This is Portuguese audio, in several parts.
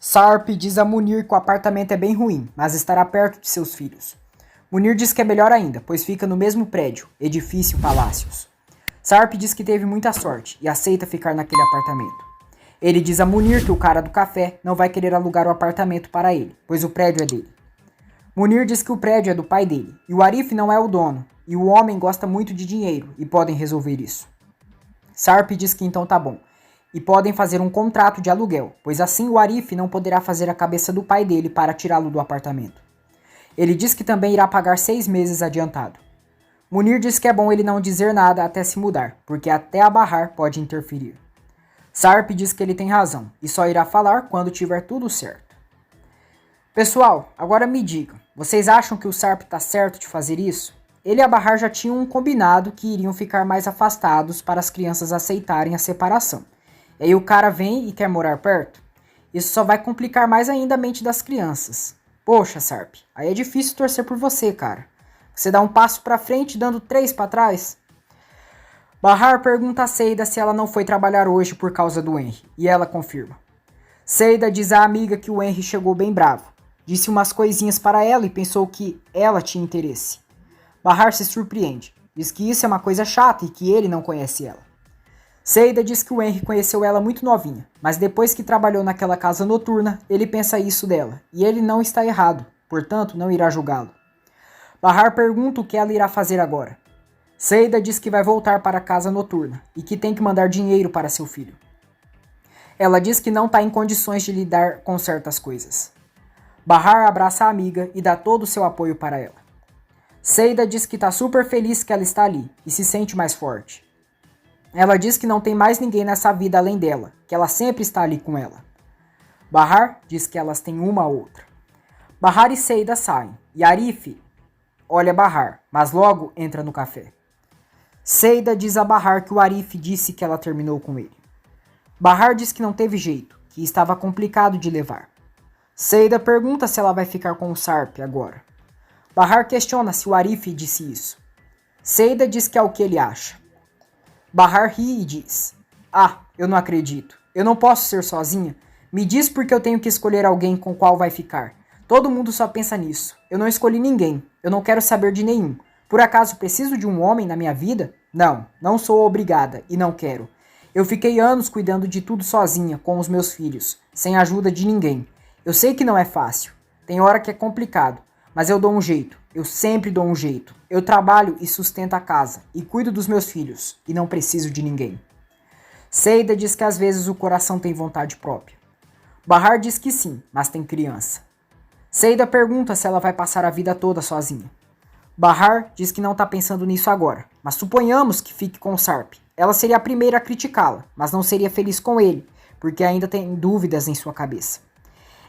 Sarp diz a Munir que o apartamento é bem ruim, mas estará perto de seus filhos. Munir diz que é melhor ainda, pois fica no mesmo prédio, edifício Palácios. Sarp diz que teve muita sorte e aceita ficar naquele apartamento. Ele diz a Munir que o cara do café não vai querer alugar o apartamento para ele, pois o prédio é dele. Munir diz que o prédio é do pai dele, e o Arif não é o dono, e o homem gosta muito de dinheiro e podem resolver isso. Sarp diz que então tá bom, e podem fazer um contrato de aluguel, pois assim o Arif não poderá fazer a cabeça do pai dele para tirá-lo do apartamento. Ele diz que também irá pagar 6 meses adiantado. Munir diz que é bom ele não dizer nada até se mudar, porque até a Bahar pode interferir. Sarp diz que ele tem razão, e só irá falar quando tiver tudo certo. Pessoal, agora me digam, vocês acham que o Sarp tá certo de fazer isso? Ele e a Bahar já tinham um combinado que iriam ficar mais afastados para as crianças aceitarem a separação. E aí o cara vem e quer morar perto? Isso só vai complicar mais ainda a mente das crianças. Poxa, Sarp, aí é difícil torcer por você, cara. Você dá um passo pra frente dando 3 pra trás? Bahar pergunta a Seida se ela não foi trabalhar hoje por causa do Henry, e ela confirma. Seida diz à amiga que o Henry chegou bem bravo. Disse umas coisinhas para ela e pensou que ela tinha interesse. Bahar se surpreende. Diz que isso é uma coisa chata e que ele não conhece ela. Seida diz que o Henry conheceu ela muito novinha, mas depois que trabalhou naquela casa noturna, ele pensa isso dela, e ele não está errado, portanto não irá julgá-lo. Bahar pergunta o que ela irá fazer agora. Seida diz que vai voltar para a casa noturna e que tem que mandar dinheiro para seu filho. Ela diz que não está em condições de lidar com certas coisas. Bahar abraça a amiga e dá todo o seu apoio para ela. Seida diz que está super feliz que ela está ali e se sente mais forte. Ela diz que não tem mais ninguém nessa vida além dela, que ela sempre está ali com ela. Bahar diz que elas têm uma a outra. Bahar e Seida saem, e Arif olha Bahar, mas logo entra no café. Seida diz a Bahar que o Arif disse que ela terminou com ele. Bahar diz que não teve jeito, que estava complicado de levar. Seida pergunta se ela vai ficar com o Sarp agora. Bahar questiona se o Arif disse isso. Seida diz que é o que ele acha. Bahar ri e diz: "Ah, eu não acredito. Eu não posso ser sozinha. Me diz porque eu tenho que escolher alguém com qual vai ficar. Todo mundo só pensa nisso. Eu não escolhi ninguém. Eu não quero saber de nenhum. Por acaso preciso de um homem na minha vida? Não, não sou obrigada e não quero. Eu fiquei anos cuidando de tudo sozinha com os meus filhos, sem ajuda de ninguém. Eu sei que não é fácil. Tem hora que é complicado, mas eu dou um jeito. Eu sempre dou um jeito. Eu trabalho e sustento a casa, e cuido dos meus filhos, e não preciso de ninguém." Seida diz que às vezes o coração tem vontade própria. Bahar diz que sim, mas tem criança. Seida pergunta se ela vai passar a vida toda sozinha. Bahar diz que não está pensando nisso agora, mas suponhamos que fique com Sarp. Ela seria a primeira a criticá-la, mas não seria feliz com ele, porque ainda tem dúvidas em sua cabeça.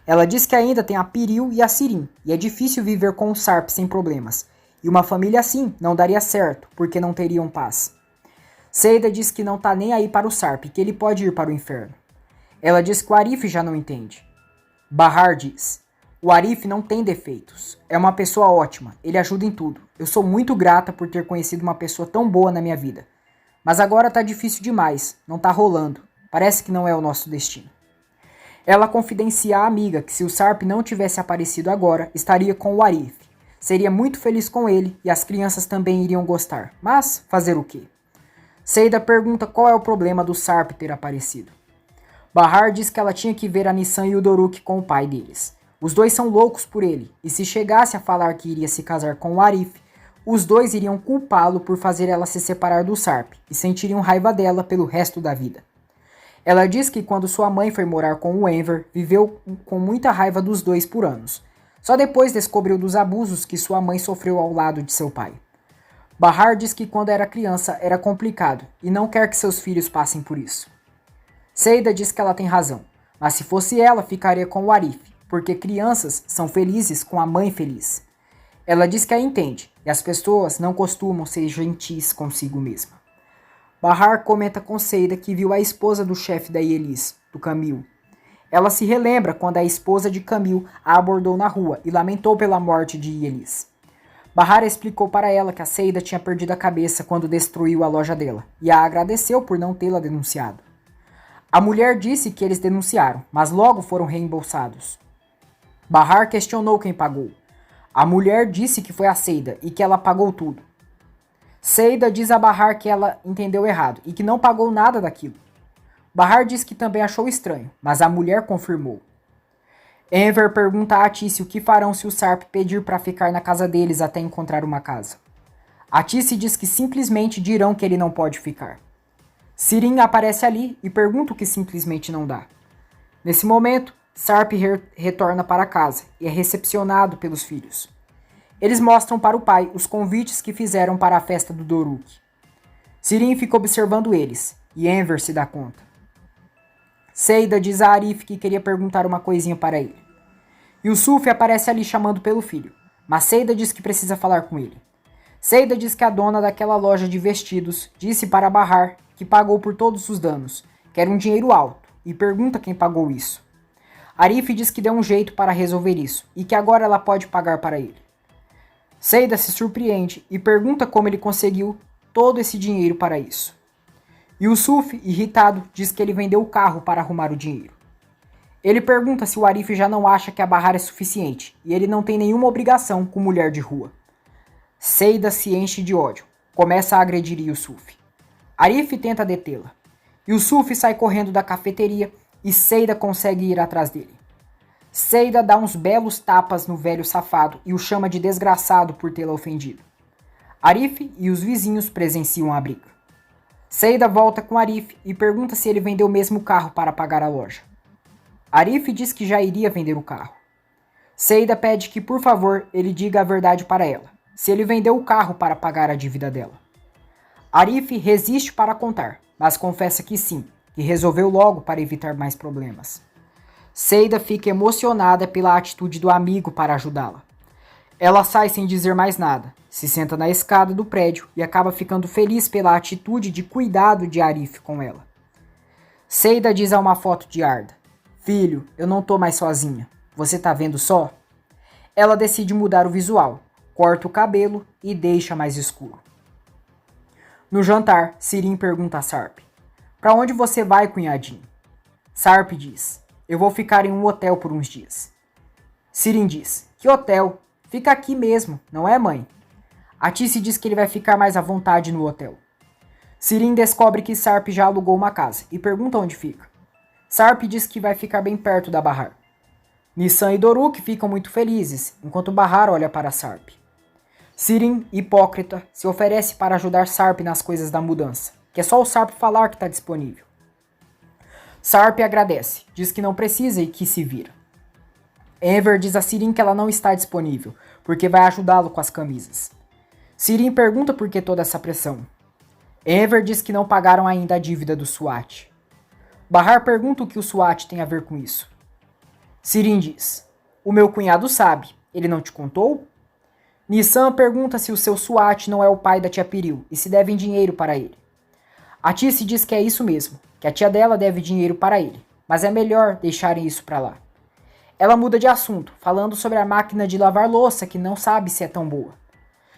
Ela diz que ainda tem a Piril e a Sirin, e é difícil viver com o Sarp sem problemas. E uma família assim não daria certo, porque não teriam paz. Seida diz que não tá nem aí para o Sarp, que ele pode ir para o inferno. Ela diz que o Arif já não entende. Bahar diz: "O Arif não tem defeitos. É uma pessoa ótima, ele ajuda em tudo. Eu sou muito grata por ter conhecido uma pessoa tão boa na minha vida. Mas agora tá difícil demais, não tá rolando. Parece que não é o nosso destino." Ela confidencia à amiga que se o Sarp não tivesse aparecido agora, estaria com o Arif. Seria muito feliz com ele e as crianças também iriam gostar. Mas fazer o quê? Seida pergunta qual é o problema do Sarp ter aparecido. Bahar diz que ela tinha que ver a Nissan e o Doruk com o pai deles. Os dois são loucos por ele, e se chegasse a falar que iria se casar com o Arif, os dois iriam culpá-lo por fazer ela se separar do Sarp e sentiriam raiva dela pelo resto da vida. Ela diz que quando sua mãe foi morar com o Enver, viveu com muita raiva dos dois por anos. Só depois descobriu dos abusos que sua mãe sofreu ao lado de seu pai. Bahar diz que quando era criança era complicado e não quer que seus filhos passem por isso. Seida diz que ela tem razão, mas se fosse ela ficaria com o Arif, porque crianças são felizes com a mãe feliz. Ela diz que a entende, e as pessoas não costumam ser gentis consigo mesma. Bahar comenta com Seida que viu a esposa do chefe da Yelis, do Camille. Ela se relembra quando a esposa de Camille a abordou na rua e lamentou pela morte de Yelis. Bahar explicou para ela que a Seida tinha perdido a cabeça quando destruiu a loja dela, e a agradeceu por não tê-la denunciado. A mulher disse que eles denunciaram, mas logo foram reembolsados. Bahar questionou quem pagou. A mulher disse que foi a Seida e que ela pagou tudo. Seida diz a Bahar que ela entendeu errado e que não pagou nada daquilo. Bahar diz que também achou estranho, mas a mulher confirmou. Enver pergunta a Atice o que farão se o Sarp pedir para ficar na casa deles até encontrar uma casa. Atice diz que simplesmente dirão que ele não pode ficar. Sirin aparece ali e pergunta o que simplesmente não dá. Nesse momento, Sarp retorna para casa e é recepcionado pelos filhos. Eles mostram para o pai os convites que fizeram para a festa do Doruk. Sirin fica observando eles e Enver se dá conta. Seida diz a Arif que queria perguntar uma coisinha para ele. Yusuf aparece ali chamando pelo filho, mas Seida diz que precisa falar com ele. Seida diz que a dona daquela loja de vestidos disse para Bahar que pagou por todos os danos, que era um dinheiro alto, e pergunta quem pagou isso. Arif diz que deu um jeito para resolver isso, e que agora ela pode pagar para ele. Seida se surpreende e pergunta como ele conseguiu todo esse dinheiro para isso. Yusuf, irritado, diz que ele vendeu o carro para arrumar o dinheiro. Ele pergunta se o Arif já não acha que a Bahar é suficiente, e ele não tem nenhuma obrigação com mulher de rua. Seida se enche de ódio, começa a agredir Yusuf. Arif tenta detê-la. Yusuf sai correndo da cafeteria e Seida consegue ir atrás dele. Seida dá uns belos tapas no velho safado e o chama de desgraçado por tê-la ofendido. Arif e os vizinhos presenciam a briga. Seida volta com Arif e pergunta se ele vendeu mesmo o carro para pagar a loja. Arif diz que já iria vender o carro. Seida pede que, por favor, ele diga a verdade para ela, se ele vendeu o carro para pagar a dívida dela. Arif resiste para contar, mas confessa que sim, e resolveu logo para evitar mais problemas. Seida fica emocionada pela atitude do amigo para ajudá-la. Ela sai sem dizer mais nada, se senta na escada do prédio e acaba ficando feliz pela atitude de cuidado de Arif com ela. Seida diz a uma foto de Arda: "Filho, eu não tô mais sozinha. Você tá vendo só?" Ela decide mudar o visual, corta o cabelo e deixa mais escuro. No jantar, Sirin pergunta a Sarp: "Pra onde você vai, cunhadinho?" Sarp diz: "Eu vou ficar em um hotel por uns dias." Sirin diz: "Que hotel? Fica aqui mesmo, não é, mãe?" Atice diz que ele vai ficar mais à vontade no hotel. Sirin descobre que Sarp já alugou uma casa e pergunta onde fica. Sarp diz que vai ficar bem perto da Bahar. Nissan e Doruk ficam muito felizes, enquanto Bahar olha para Sarp. Sirin, hipócrita, se oferece para ajudar Sarp nas coisas da mudança, que é só o Sarp falar que está disponível. Sarp agradece, diz que não precisa e que se vira. Enver diz a Sirin que ela não está disponível, porque vai ajudá-lo com as camisas. Sirin pergunta por que toda essa pressão. Enver diz que não pagaram ainda a dívida do SWAT. Bahar pergunta o que o SWAT tem a ver com isso. Sirin diz: "O meu cunhado sabe, ele não te contou?" Nissan pergunta se o seu SWAT não é o pai da tia Piril e se devem dinheiro para ele. Atice diz que é isso mesmo, que a tia dela deve dinheiro para ele, mas é melhor deixarem isso para lá. Ela muda de assunto, falando sobre a máquina de lavar louça que não sabe se é tão boa.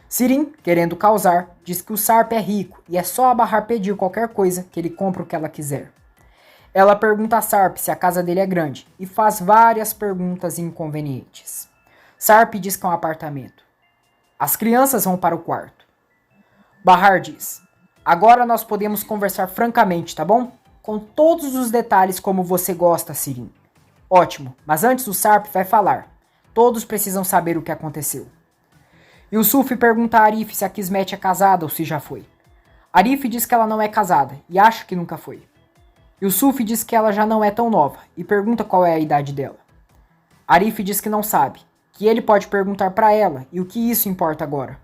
Sirin, querendo causar, diz que o Sarp é rico e é só a Bahar pedir qualquer coisa que ele compra o que ela quiser. Ela pergunta a Sarp se a casa dele é grande e faz várias perguntas inconvenientes. Sarp diz que é um apartamento. As crianças vão para o quarto. Bahar diz: "Agora nós podemos conversar francamente, tá bom? Com todos os detalhes como você gosta, Sirin." "Ótimo, mas antes o Sarp vai falar. Todos precisam saber o que aconteceu." Yusuf pergunta a Arif se a Kismet é casada ou se já foi. Arif diz que ela não é casada e acha que nunca foi. Yusuf diz que ela já não é tão nova e pergunta qual é a idade dela. Arif diz que não sabe, que ele pode perguntar para ela e o que isso importa agora.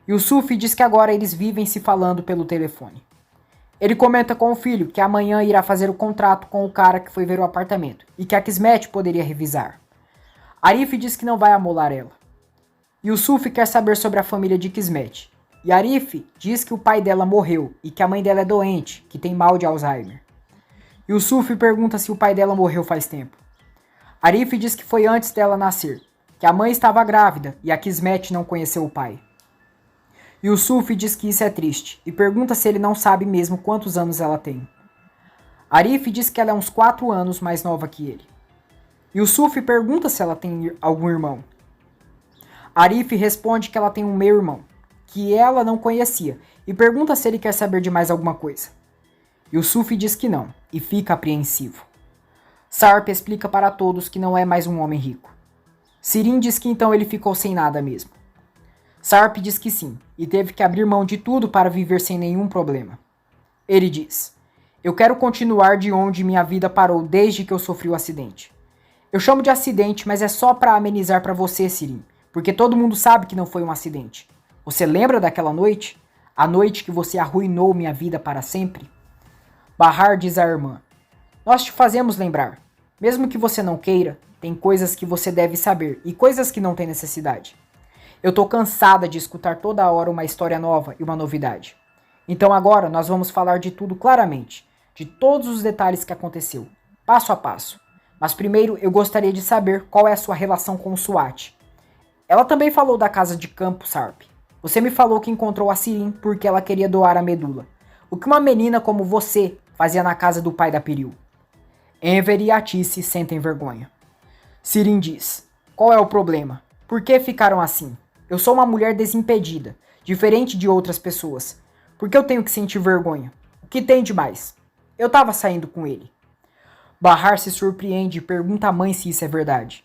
Yusuf diz que agora eles vivem se falando pelo telefone. Ele comenta com o filho que amanhã irá fazer o contrato com o cara que foi ver o apartamento e que a Kismet poderia revisar. Arif diz que não vai amolar ela. Yusuf quer saber sobre a família de Kismet. E Arif diz que o pai dela morreu e que a mãe dela é doente, que tem mal de Alzheimer. Yusuf pergunta se o pai dela morreu faz tempo. Arif diz que foi antes dela nascer, que a mãe estava grávida e a Kismet não conheceu o pai. Yusuf diz que isso é triste e pergunta se ele não sabe mesmo quantos anos ela tem. Arif diz que ela é uns 4 anos mais nova que ele. Yusuf pergunta se ela tem algum irmão. Arif responde que ela tem um meio-irmão, que ela não conhecia, e pergunta se ele quer saber de mais alguma coisa. Yusuf diz que não, e fica apreensivo. Sarp explica para todos que não é mais um homem rico. Sirin diz que então ele ficou sem nada mesmo. Sarp diz que sim, e teve que abrir mão de tudo para viver sem nenhum problema. Ele diz: eu quero continuar de onde minha vida parou desde que eu sofri o acidente. Eu chamo de acidente, mas é só para amenizar para você, Sirin, porque todo mundo sabe que não foi um acidente. Você lembra daquela noite? A noite que você arruinou minha vida para sempre? Bahar diz à irmã: nós te fazemos lembrar. Mesmo que você não queira, tem coisas que você deve saber e coisas que não tem necessidade. Eu tô cansada de escutar toda hora uma história nova e uma novidade. Então agora nós vamos falar de tudo claramente, de todos os detalhes que aconteceu, passo a passo. Mas primeiro eu gostaria de saber qual é a sua relação com o SWAT. Ela também falou da casa de campo, Sarp. Você me falou que encontrou a Sirin porque ela queria doar a medula. O que uma menina como você fazia na casa do pai da Piril? Enver e Atice sentem vergonha. Sirin diz: qual é o problema? Por que ficaram assim? Eu sou uma mulher desimpedida, diferente de outras pessoas. Por que eu tenho que sentir vergonha? O que tem de mais? Eu tava saindo com ele. Bahar se surpreende e pergunta à mãe se isso é verdade.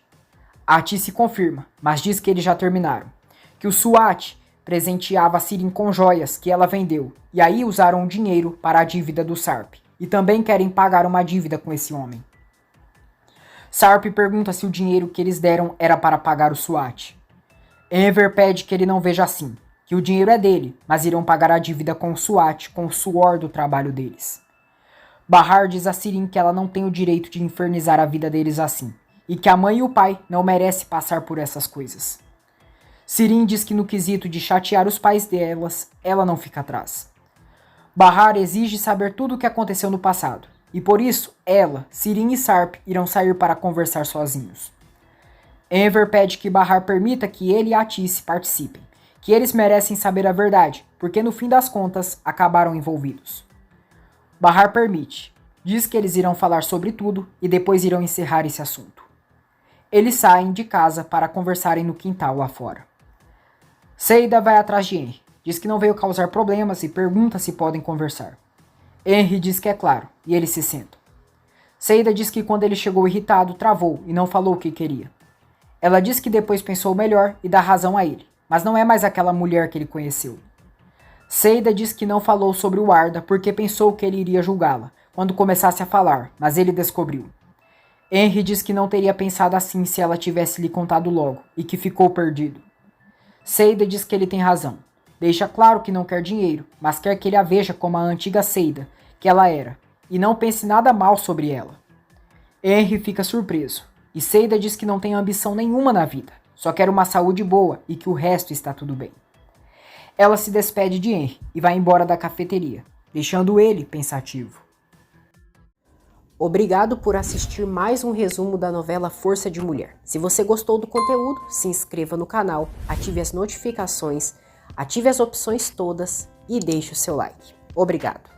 Atice confirma, mas diz que eles já terminaram. Que o SWAT presenteava a Sirin com joias que ela vendeu, e aí usaram o dinheiro para a dívida do Sarp. E também querem pagar uma dívida com esse homem. Sarp pergunta se o dinheiro que eles deram era para pagar o SWAT. Enver pede que ele não veja assim, que o dinheiro é dele, mas irão pagar a dívida com o SWAT com o suor do trabalho deles. Bahar diz a Sirin que ela não tem o direito de infernizar a vida deles assim, e que a mãe e o pai não merecem passar por essas coisas. Sirin diz que no quesito de chatear os pais delas, ela não fica atrás. Bahar exige saber tudo o que aconteceu no passado, e por isso ela, Sirin e Sarp irão sair para conversar sozinhos. Enver pede que Bahar permita que ele e Atice participem, que eles merecem saber a verdade, porque no fim das contas acabaram envolvidos. Bahar permite, diz que eles irão falar sobre tudo e depois irão encerrar esse assunto. Eles saem de casa para conversarem no quintal lá fora. Seida vai atrás de Henry. Diz que não veio causar problemas e pergunta se podem conversar. Henry diz que é claro, e eles se sentam. Seida diz que quando ele chegou irritado, travou e não falou o que queria. Ela diz que depois pensou melhor e dá razão a ele, mas não é mais aquela mulher que ele conheceu. Seida diz que não falou sobre o Arda porque pensou que ele iria julgá-la quando começasse a falar, mas ele descobriu. Henry diz que não teria pensado assim se ela tivesse lhe contado logo e que ficou perdido. Seida diz que ele tem razão. Deixa claro que não quer dinheiro, mas quer que ele a veja como a antiga Seida, que ela era, e não pense nada mal sobre ela. Henry fica surpreso, e Seida diz que não tem ambição nenhuma na vida, só quer uma saúde boa e que o resto está tudo bem. Ela se despede de Henry e vai embora da cafeteria, deixando ele pensativo. Obrigado por assistir mais um resumo da novela Força de Mulher. Se você gostou do conteúdo, se inscreva no canal, ative as notificações, ative as opções todas e deixe o seu like. Obrigado!